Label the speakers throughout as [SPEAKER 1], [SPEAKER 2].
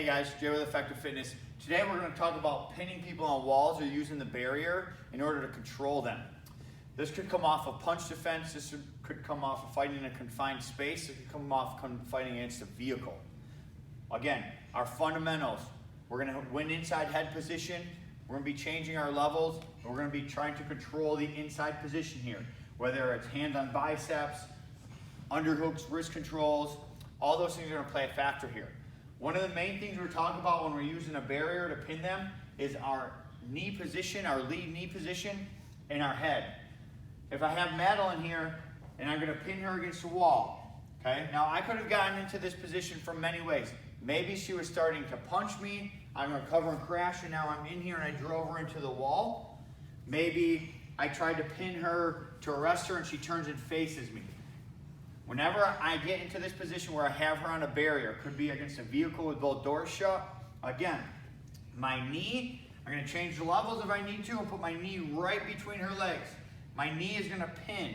[SPEAKER 1] Hey guys, Jay with Effective Fitness. Today we're going to talk about pinning people on walls or using the barrier in order to control them. This could come off of punch defense, this could come off of fighting in a confined space, it could come off fighting against a vehicle. Again, our fundamentals, we're going to win inside head position, we're going to be changing our levels, and we're going to be trying to control the inside position here, whether it's hands on biceps, underhooks, wrist controls, all those things are going to play a factor here. One of the main things we're talking about when we're using a barrier to pin them is our knee position, our lead knee position, and our head. If I have Madeline here and I'm going to pin her against the wall, okay? Now I could have gotten into this position from many ways. Maybe she was starting to punch me, I'm going to cover and crash, and now I'm in here and I drove her into the wall. Maybe I tried to pin her to arrest her and she turns and faces me. Whenever I get into this position where I have her on a barrier, could be against a vehicle with both doors shut, again, my knee, I'm going to change the levels if I need to and put my knee right between her legs. My knee is going to pin,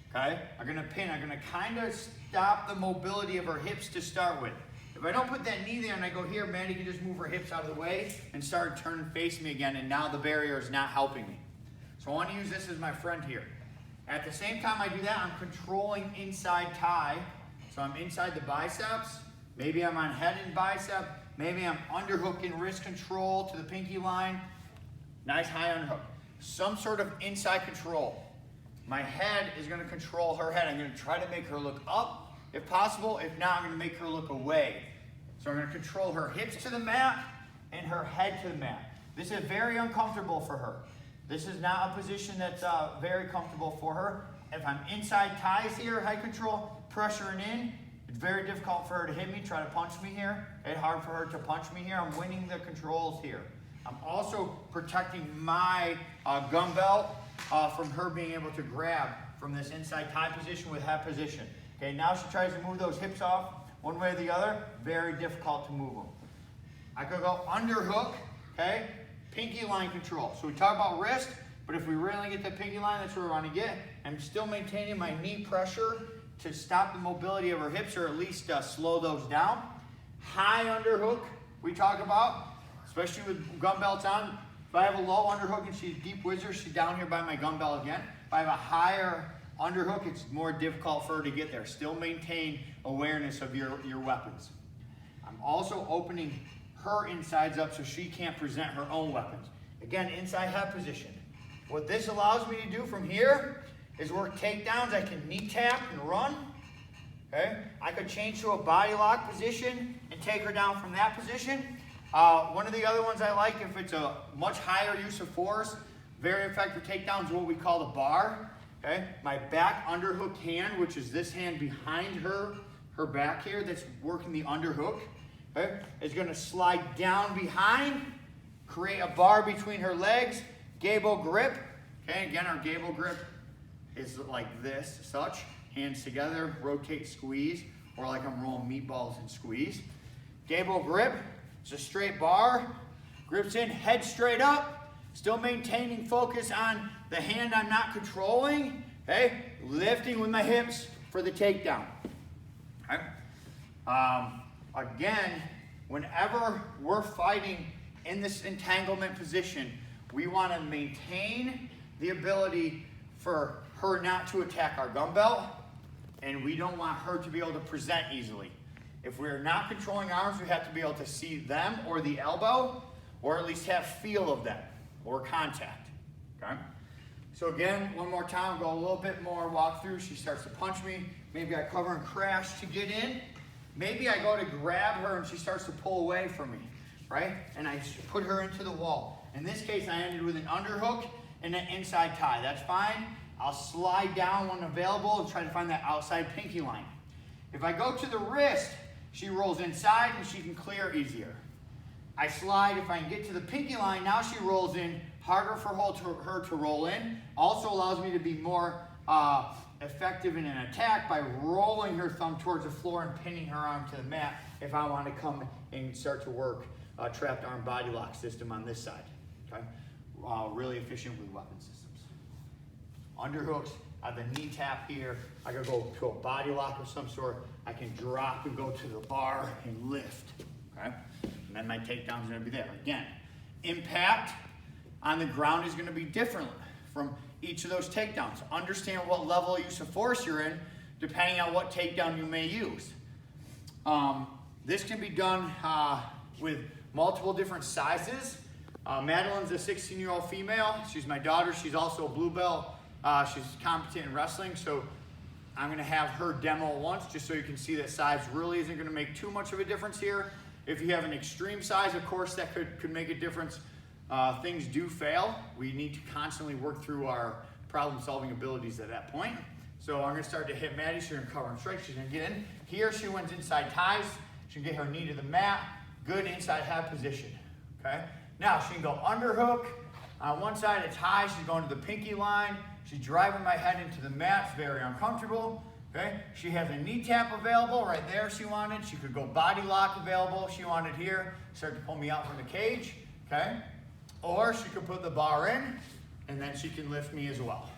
[SPEAKER 1] okay? I'm going to pin, I'm going to kind of stop the mobility of her hips to start with. If I don't put that knee there and I go here, Mandy can just move her hips out of the way and start turning face me again, and now the barrier is not helping me. So I want to use this as my friend here. At the same time I do that, I'm controlling inside tie. So I'm inside the biceps. Maybe I'm on head and bicep. Maybe I'm underhooking wrist control to the pinky line. Nice high underhook. Some sort of inside control. My head is going to control her head. I'm going to try to make her look up if possible. If not, I'm going to make her look away. So I'm going to control her hips to the mat and her head to the mat. This is very uncomfortable for her. This is not a position that's very comfortable for her. If I'm inside ties here, head control, pressuring in, it's very difficult for her to hit me, try to punch me here. It's hard for her to punch me here. I'm winning the controls here. I'm also protecting my gun belt from her being able to grab from this inside tie position with head position. Okay, now she tries to move those hips off one way or the other, very difficult to move them. I could go underhook, okay? Pinky line control. So we talk about wrist, but if we really get the pinky line, that's where we want to get. I'm still maintaining my knee pressure to stop the mobility of her hips, or at least slow those down. High underhook we talk about, especially with gun belts on. If I have a low underhook and she's deep whizzer, she's down here by my gun belt again. If I have a higher underhook, it's more difficult for her to get there. Still maintain awareness of your weapons. I'm also opening her insides up so she can't present her own weapons. Again, inside head position. What this allows me to do from here is work takedowns. I can knee tap and run. Okay? I could change to a body lock position and take her down from that position. One of the other ones I like, if it's a much higher use of force, very effective takedowns, is what we call the bar. Okay? My back underhook hand, which is this hand behind her back here, that's working the underhook. Okay, is going to slide down behind, create a bar between her legs, gable grip. Okay, again, our gable grip is like this, such. Hands together, rotate, squeeze, or like I'm rolling meatballs and squeeze. Gable grip, it's a straight bar, grips in, head straight up, still maintaining focus on the hand I'm not controlling. Okay, lifting with my hips for the takedown. Okay. Again, whenever we're fighting in this entanglement position, we want to maintain the ability for her not to attack our gun belt, and we don't want her to be able to present easily. If we're not controlling arms, we have to be able to see them or the elbow, or at least have feel of them, or contact. Okay? So again, one more time, go a little bit more walk through. She starts to punch me. Maybe I cover and crash to get in. Maybe I go to grab her and she starts to pull away from me, right? And I put her into the wall. In this case, I ended with an underhook and an inside tie. That's fine. I'll slide down when available and try to find that outside pinky line. If I go to the wrist, she rolls inside and she can clear easier. I slide, if I can get to the pinky line, now she rolls in, harder for her to roll in. Also allows me to be more effective in an attack by rolling her thumb towards the floor and pinning her arm to the mat if I want to come and start to work a trapped arm body lock system on this side. Okay? Really efficient with weapon systems. Underhooks, I have the knee tap here. I can go to a body lock of some sort. I can drop and go to the bar and lift. Okay? then my takedown's gonna be there. Again, impact on the ground is gonna be different from each of those takedowns. Understand what level of use of force you're in, depending on what takedown you may use. This can be done with multiple different sizes. Madeline's a 16-year-old female. She's my daughter. She's also a blue belt. She's competent in wrestling, so I'm gonna have her demo once just so you can see that size really isn't gonna make too much of a difference here. If you have an extreme size, of course, that could make a difference. Things do fail. We need to constantly work through our problem-solving abilities at that point. So I'm gonna start to hit Maddie. She's gonna cover and strike. She's gonna get in. Here, she went inside ties. She can get her knee to the mat. Good inside half position, okay? Now, she can go underhook. On one side, it's high. She's going to the pinky line. She's driving my head into the mat. It's very uncomfortable, okay? She has a knee tap available right there if she wanted. She could go body lock available if she wanted here. Start to pull me out from the cage, okay? Or she could put the bar in, and then she can lift me as well.